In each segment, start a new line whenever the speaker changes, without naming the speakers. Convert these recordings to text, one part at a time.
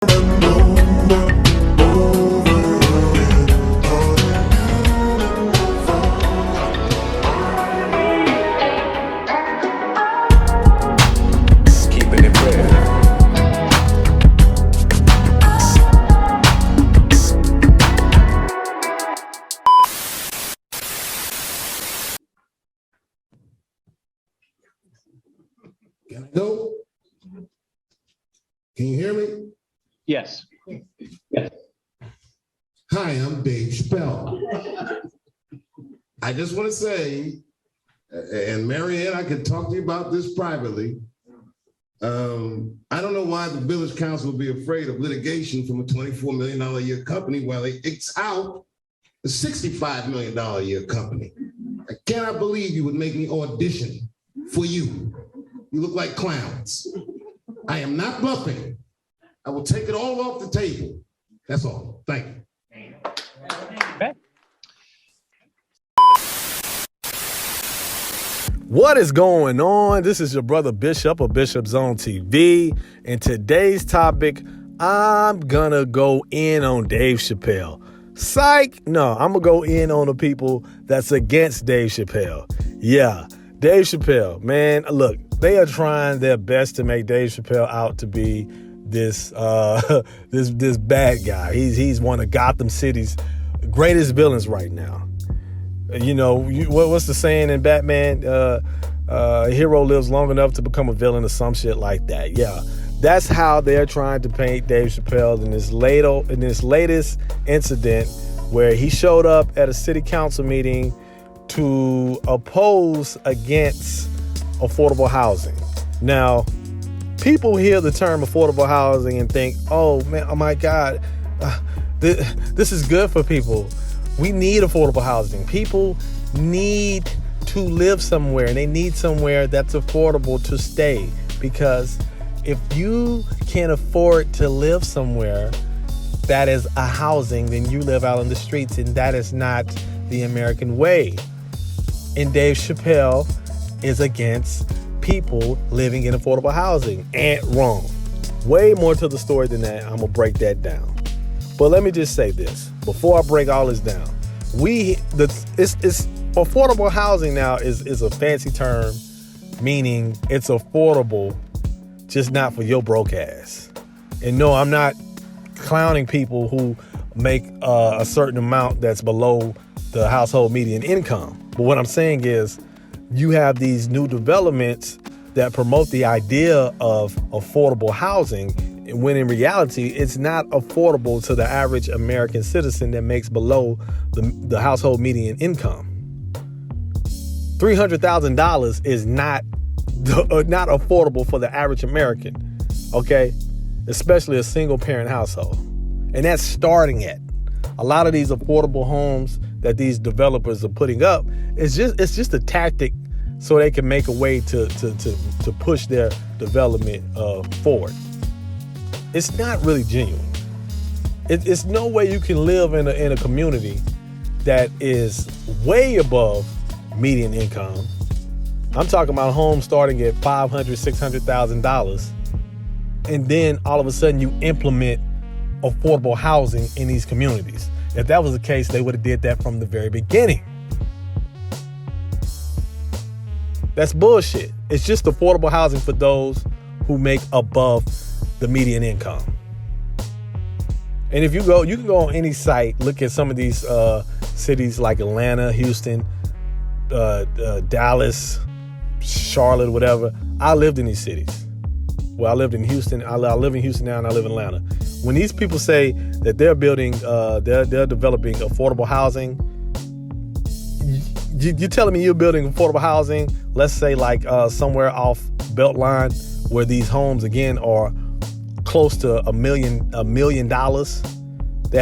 Can I go? Can you hear me?
Yes.
Hi, I'm Dave Chappelle. I just want to say, and Marianne, I could talk to you about this privately. I don't know why the village council would be afraid of litigation from a $24 million a year company while they X out a $65 million a year company. I cannot believe you would make me audition for you. You look like clowns. I am not bluffing. I will take it all off the table. That's all. Thank you.
Okay.
What is going on? This is your brother Bishop of Bishop Zone TV. And today's topic, I'm gonna go in on Dave Chappelle. Psych! No, I'm gonna go in on the people that's against Dave Chappelle. Yeah, Dave Chappelle, man, look, they are trying their best to make Dave Chappelle out to be this this bad guy. He's one of Gotham City's greatest villains right now. You know, what's the saying in Batman? A hero lives long enough to become a villain or some shit like that. Yeah, that's how they're trying to paint Dave Chappelle in this latest incident where he showed up at a city council meeting to oppose against affordable housing. Now, people hear the term affordable housing and think, oh man, oh my God, this is good for people. We need affordable housing. People need to live somewhere, and they need somewhere that's affordable to stay. Because if you can't afford to live somewhere that is a housing, then you live out on the streets, and that is not the American way. And Dave Chappelle is against people living in affordable housing. And wrong. Way more to the story than that. I'm gonna break that down. But let me just say this before I break all this down. It's affordable housing now is a fancy term, meaning it's affordable, just not for your broke ass. And no, I'm not clowning people who make a certain amount that's below the household median income. But what I'm saying is, you have these new developments that promote the idea of affordable housing, when in reality, it's not affordable to the average American citizen that makes below the household median income. $300,000 is not affordable for the average American, okay? Especially a single parent household. And that's starting at. A lot of these affordable homes that these developers are putting up, it's just a tactic so they can make a way to push their development forward. It's not really genuine. It's no way you can live in a community that is way above median income. I'm talking about homes starting at $500,000, $600,000, and then all of a sudden you implement affordable housing in these communities. If that was the case, they would have did that from the very beginning. That's bullshit. It's just affordable housing for those who make above the median income. And if you can go on any site, look at some of these cities like Atlanta, Houston, Dallas, Charlotte, whatever. I lived in these cities. Well, I lived in Houston. I live in Houston now, and I live in Atlanta. When these people say that they're building, they're developing affordable housing, you're telling me you're building affordable housing, let's say like somewhere off Beltline, where these homes again are close to $1 million. They're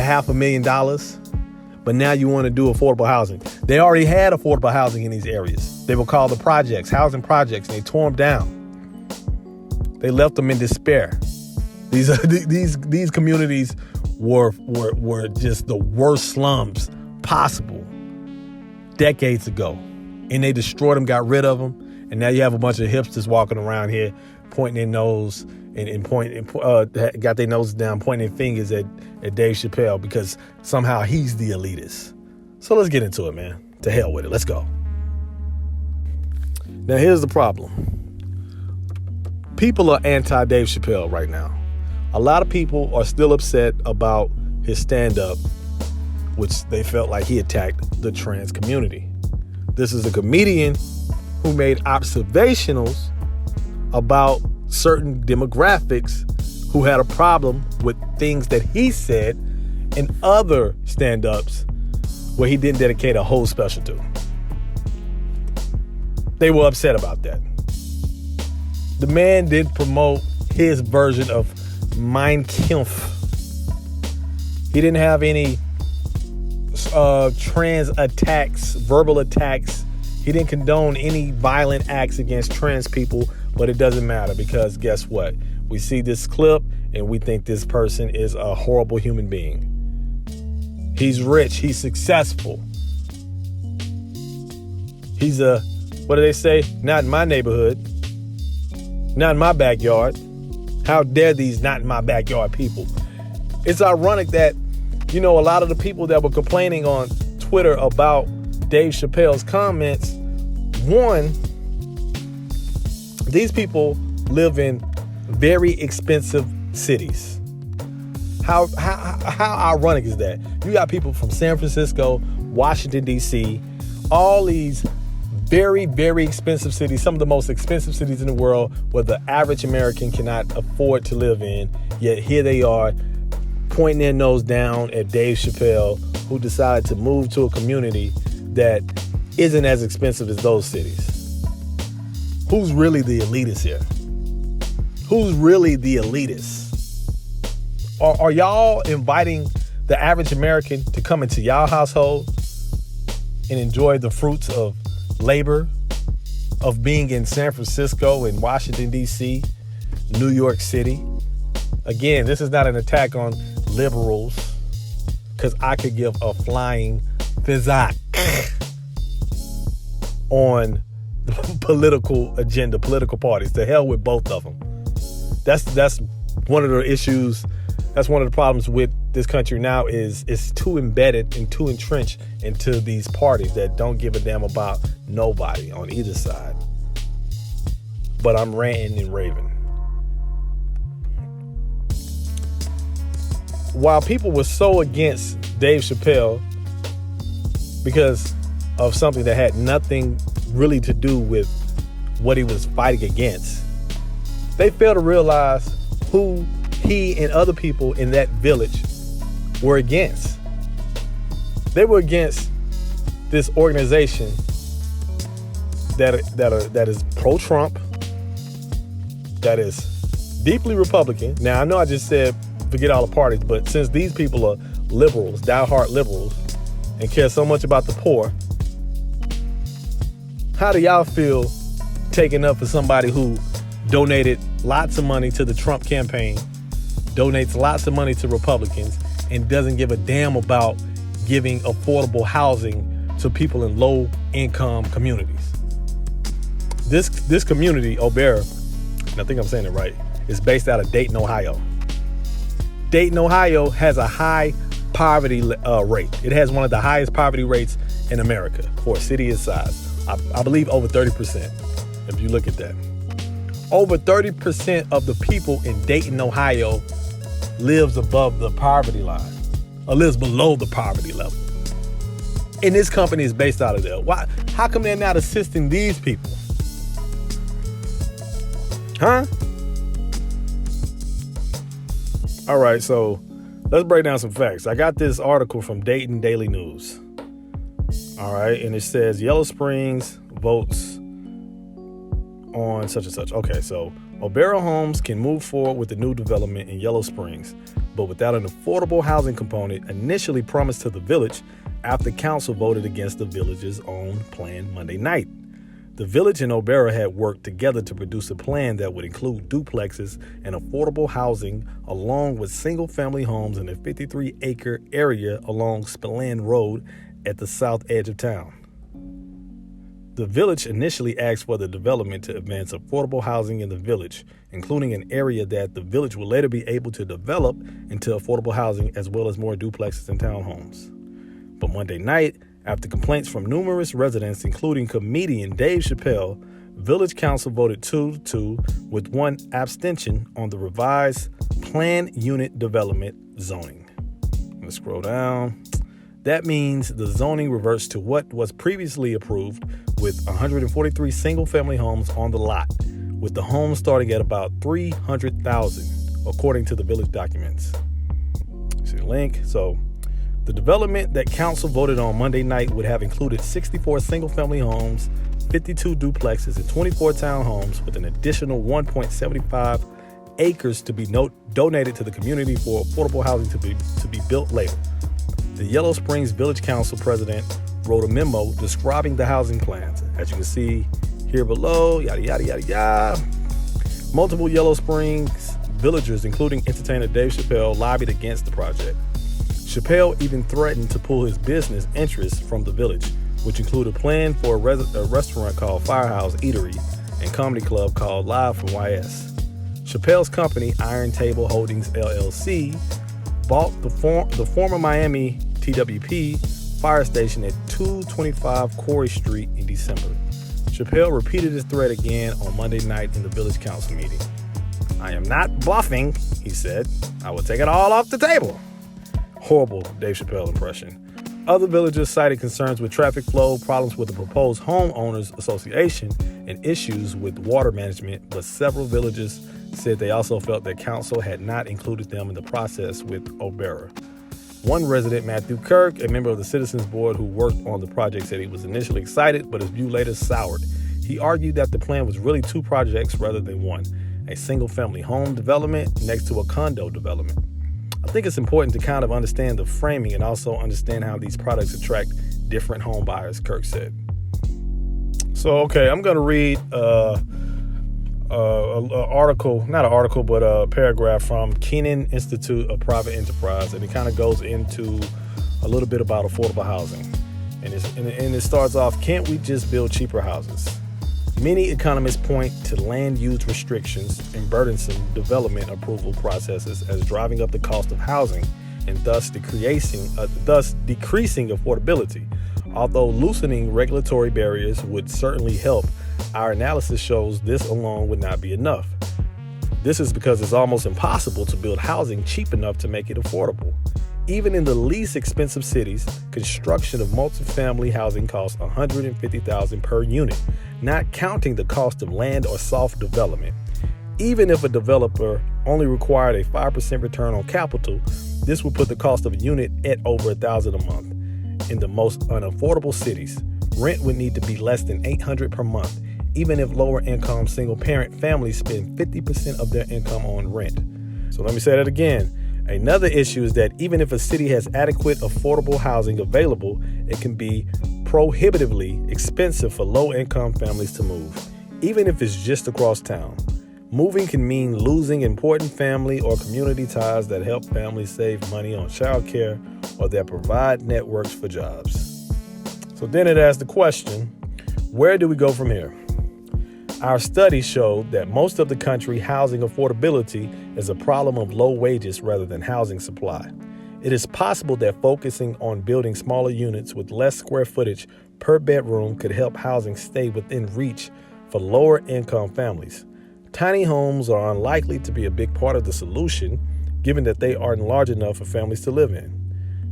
$500,000, but now you want to do affordable housing. They already had affordable housing in these areas. They were called the projects, housing projects, and they tore them down. They left them in despair. These communities were just the worst slums possible decades ago, and they destroyed them, got rid of them, and now you have a bunch of hipsters walking around here pointing their nose and got their noses down, pointing fingers at Dave Chappelle because somehow he's the elitist. So let's get into it, man. To hell with it. Let's go. Now, here's the problem. People are anti-Dave Chappelle right now. A lot of people are still upset about his stand-up, which they felt like he attacked the trans community. This is a comedian who made observationals about certain demographics who had a problem with things that he said in other stand-ups where he didn't dedicate a whole special to. They were upset about that. The man did promote his version of Mein Kampf. He didn't have any trans attacks, verbal attacks. He didn't condone any violent acts against trans people, but it doesn't matter because guess what? We see this clip and we think this person is a horrible human being. He's rich. He's successful. He's what do they say? Not in my neighborhood. Not in my backyard. How dare these not in my backyard people? It's ironic that, a lot of the people that were complaining on Twitter about Dave Chappelle's comments, one, these people live in very expensive cities. How ironic is that? You got people from San Francisco, Washington, D.C., all these very, very expensive cities, some of the most expensive cities in the world where the average American cannot afford to live in. Yet here they are pointing their nose down at Dave Chappelle, who decided to move to a community that isn't as expensive as those cities. Who's really the elitist here? Who's really the elitist? Are y'all inviting the average American to come into y'all household and enjoy the fruits of labor, of being in San Francisco and Washington, D.C., New York City? Again, this is not an attack on liberals, because I could give a flying physic on the political agenda, political parties. To hell with both of them. That's one of the issues. That's one of the problems with this country now is it's too embedded and too entrenched into these parties that don't give a damn about nobody on either side. But I'm ranting and raving. While people were so against Dave Chappelle because of something that had nothing really to do with what he was fighting against, they failed to realize who he and other people in that village were against. They were against this organization that is pro-Trump, that is deeply Republican. Now, I know I just said forget all the parties, but since these people are liberals, diehard liberals, and care so much about the poor, how do y'all feel taking up for somebody who donated lots of money to the Trump campaign, donates lots of money to Republicans, and doesn't give a damn about giving affordable housing to people in low-income communities? This community, O'Bara, and I think I'm saying it right, is based out of Dayton, Ohio. Dayton, Ohio has a high poverty rate. It has one of the highest poverty rates in America for a city its size. I believe over 30%, if you look at that. Over 30% of the people in Dayton, Ohio lives above the poverty line or lives below the poverty level. And this company is based out of there. Why? How come they're not assisting these people? Huh? All right, so let's break down some facts. I got this article from Dayton Daily News. All right, and it says Yellow Springs votes on such and such. Okay, so O'Bara Homes can move forward with the new development in Yellow Springs, but without an affordable housing component initially promised to the village after council voted against the village's own plan Monday night. The village and O'Bara had worked together to produce a plan that would include duplexes and affordable housing along with single-family homes in a 53-acre area along Spillane Road at the south edge of town. The village initially asked for the development to advance affordable housing in the village, including an area that the village will later be able to develop into affordable housing as well as more duplexes and townhomes. But Monday night, after complaints from numerous residents, including comedian Dave Chappelle, Village Council voted 2-2 with one abstention on the revised planned unit development zoning. Let's scroll down. That means the zoning reverts to what was previously approved, with 143 single-family homes on the lot, with the homes starting at about $300,000, according to the village documents. See the link? So the development that council voted on Monday night would have included 64 single-family homes, 52 duplexes, and 24 townhomes, with an additional 1.75 acres to be donated to the community for affordable housing to be built later. The Yellow Springs Village Council president wrote a memo describing the housing plans. As you can see here below, yada, yada, yada, yada. Multiple Yellow Springs villagers, including entertainer Dave Chappelle, lobbied against the project. Chappelle even threatened to pull his business interests from the village, which included a plan for a restaurant called Firehouse Eatery and comedy club called Live from YS. Chappelle's company, Iron Table Holdings LLC, bought the former Miami TWP fire station at 225 Corey Street in December. Chappelle repeated his threat again on Monday night in the village council meeting. "I am not bluffing," he said. "I will take it all off the table." Horrible Dave Chappelle impression. Other villagers cited concerns with traffic flow, problems with the proposed homeowners association, and issues with water management, but several villagers said they also felt that council had not included them in the process with O'Bara. One resident, Matthew Kirk, a member of the Citizens Board who worked on the project, said he was initially excited, but his view later soured. He argued that the plan was really two projects rather than one, a single-family home development next to a condo development. I think it's important to kind of understand the framing and also understand how these products attract different home buyers, Kirk said. So, okay, I'm going to read a paragraph from Kenan Institute of Private Enterprise, and it kind of goes into a little bit about affordable housing. And it starts off, can't we just build cheaper houses? Many economists point to land use restrictions and burdensome development approval processes as driving up the cost of housing and thus decreasing affordability. Although loosening regulatory barriers would certainly help, our analysis shows this alone would not be enough. This is because it's almost impossible to build housing cheap enough to make it affordable. Even in the least expensive cities, construction of multifamily housing costs $150,000 per unit, not counting the cost of land or soft development. Even if a developer only required a 5% return on capital, this would put the cost of a unit at over $1,000 a month. In the most unaffordable cities, rent would need to be less than $800 per month, even if lower-income single-parent families spend 50% of their income on rent. So let me say that again. Another issue is that even if a city has adequate affordable housing available, it can be prohibitively expensive for low-income families to move, even if it's just across town. Moving can mean losing important family or community ties that help families save money on childcare or that provide networks for jobs. So then it asks the question, where do we go from here? Our study showed that most of the country housing affordability is a problem of low wages rather than housing supply. It is possible that focusing on building smaller units with less square footage per bedroom could help housing stay within reach for lower income families. Tiny homes are unlikely to be a big part of the solution, given that they aren't large enough for families to live in.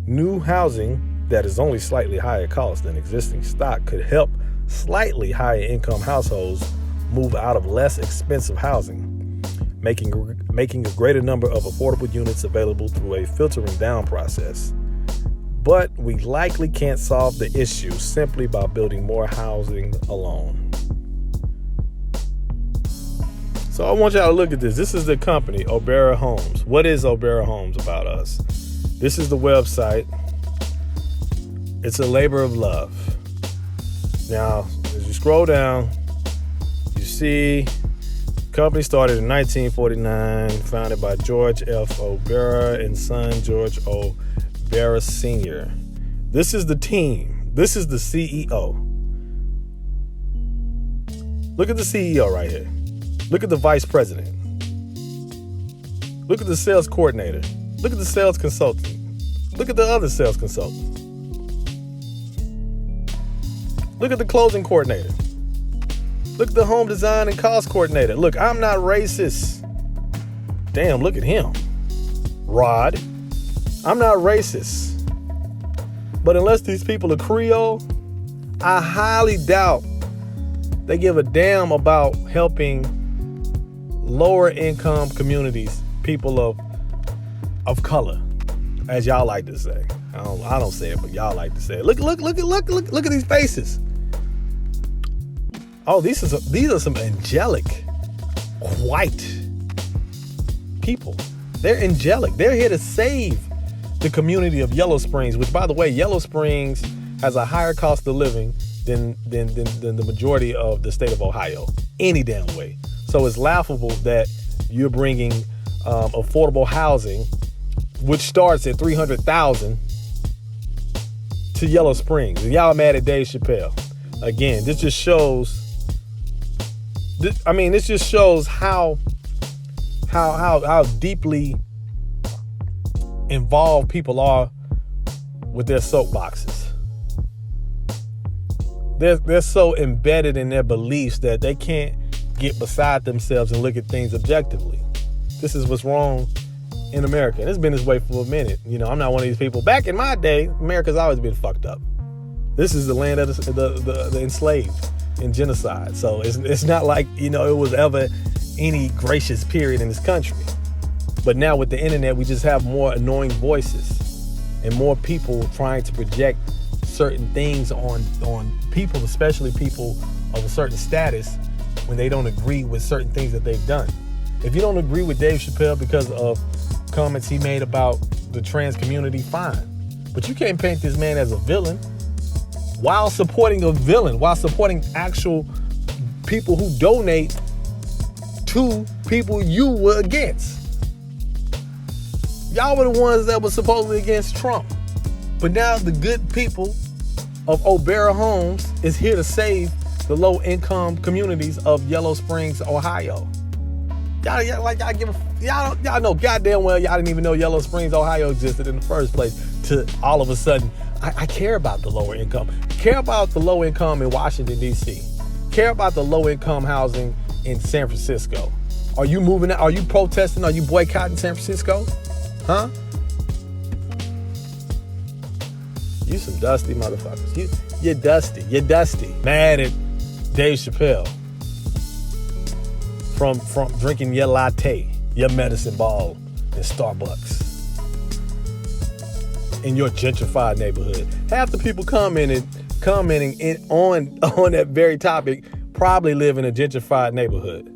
New housing that is only slightly higher cost than existing stock could help slightly higher income households move out of less expensive housing, making a greater number of affordable units available through a filtering down process. But we likely can't solve the issue simply by building more housing alone. So I want y'all to look at this. This is the company, O'Bara Homes. What is O'Bara Homes about us? This is the website. It's a labor of love. Now, as you scroll down, you see the company started in 1949, founded by George F. O'Bara and son George O'Bara Sr. This is the team. This is the CEO. Look at the CEO right here. Look at the vice president. Look at the sales coordinator. Look at the sales consultant. Look at the other sales consultant. Look at the closing coordinator. Look at the home design and cost coordinator. Look, I'm not racist. Damn, look at him. Rod. I'm not racist. But unless these people are Creole, I highly doubt they give a damn about helping lower income communities, people of color, as y'all like to say. I don't say it, but y'all like to say it. Look at these faces. Oh, these are some angelic, white people. They're angelic. They're here to save the community of Yellow Springs, which, by the way, Yellow Springs has a higher cost of living than the majority of the state of Ohio, any damn way. So it's laughable that you're bringing affordable housing, which starts at $300,000, to Yellow Springs. And y'all mad at Dave Chappelle. Again, this just shows. This just shows how deeply involved people are with their soapboxes. They're so embedded in their beliefs that they can't get beside themselves and look at things objectively. This is what's wrong in America. And it's been this way for a minute. You know, I'm not one of these people. Back in my day, America's always been fucked up. This is the land of the enslaved and genocide. So it's not like, you know, it was ever any gracious period in this country. But now with the internet, we just have more annoying voices and more people trying to project certain things on people, especially people of a certain status, when they don't agree with certain things that they've done. If you don't agree with Dave Chappelle because of comments he made about the trans community, fine. But you can't paint this man as a villain while supporting actual people who donate to people you were against. Y'all were the ones that were supposedly against Trump. But now the good people of O'Bara Homes is here to save the low-income communities of Yellow Springs, Ohio. Y'all know goddamn well y'all didn't even know Yellow Springs, Ohio existed in the first place. To all of a sudden, I care about the lower income. Care about the low income in Washington, D.C. Care about the low income housing in San Francisco. Are you moving out? Are you protesting? Are you boycotting San Francisco? Huh? You some dusty motherfuckers. You're dusty. You're dusty. Mad at Dave Chappelle from drinking your latte, your medicine ball in Starbucks in your gentrified neighborhood. Half the people commenting on that very topic probably live in a gentrified neighborhood.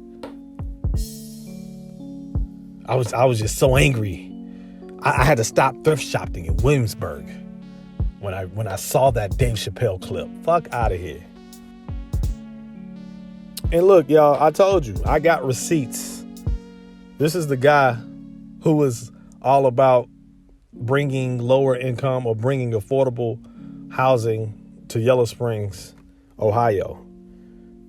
I was just so angry. I had to stop thrift shopping in Williamsburg when I saw that Dave Chappelle clip. Fuck out of here. And look, y'all, I told you, I got receipts. This is the guy who was all about bringing lower income or bringing affordable housing to Yellow Springs, Ohio.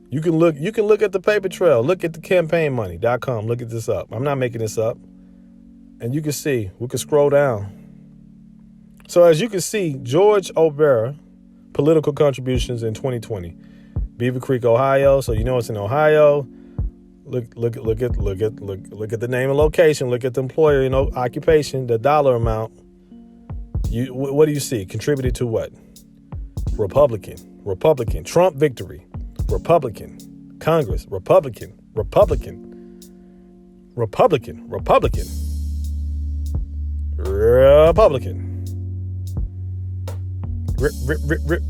You can look at the paper trail. Look at the campaignmoney.com. Look at this up. I'm not making this up. And you can see, we can scroll down. So as you can see, George O'Bara, political contributions in 2020. Beaver Creek, Ohio. So you know it's in Ohio. Look at the name and location. Look at the employer, occupation, the dollar amount. What do you see? Contributed to what? Republican. Trump victory. Republican. Congress. Republican.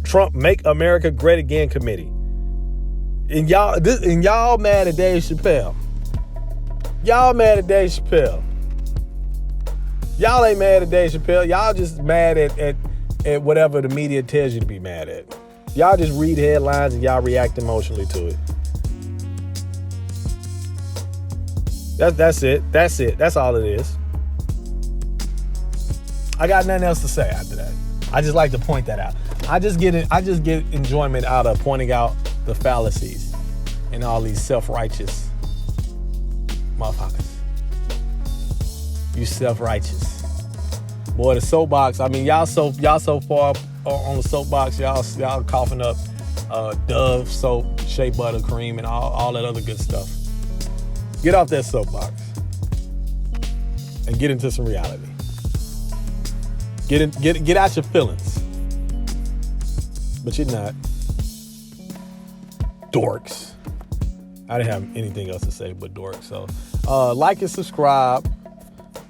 Trump Make America Great Again Committee. And y'all mad at Dave Chappelle. Y'all mad at Dave Chappelle. Y'all ain't mad at Dave Chappelle. Y'all just mad at whatever the media tells you to be mad at. Y'all just read headlines and y'all react emotionally to it. That's it. That's all it is. I got nothing else to say after that. I just like to point that out. I just get enjoyment out of pointing out the fallacies and all these self-righteous motherfuckers. You self-righteous. Boy, the soapbox, I mean, y'all so far on the soapbox, y'all coughing up Dove soap, shea butter cream, and all that other good stuff. Get off that soapbox and get into some reality. Get out your feelings. But you're not. Dorks. I didn't have anything else to say but dorks. So like and subscribe.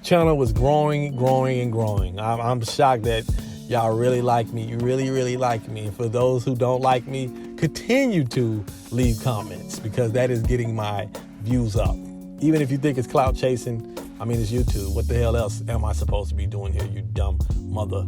Channel was growing and growing. I'm shocked that y'all really like me. You really like me. And for those who don't like me, continue to leave comments because that is getting my views up. Even if you think it's clout chasing, I mean, it's YouTube. What the hell else am I supposed to be doing here, you dumb mother?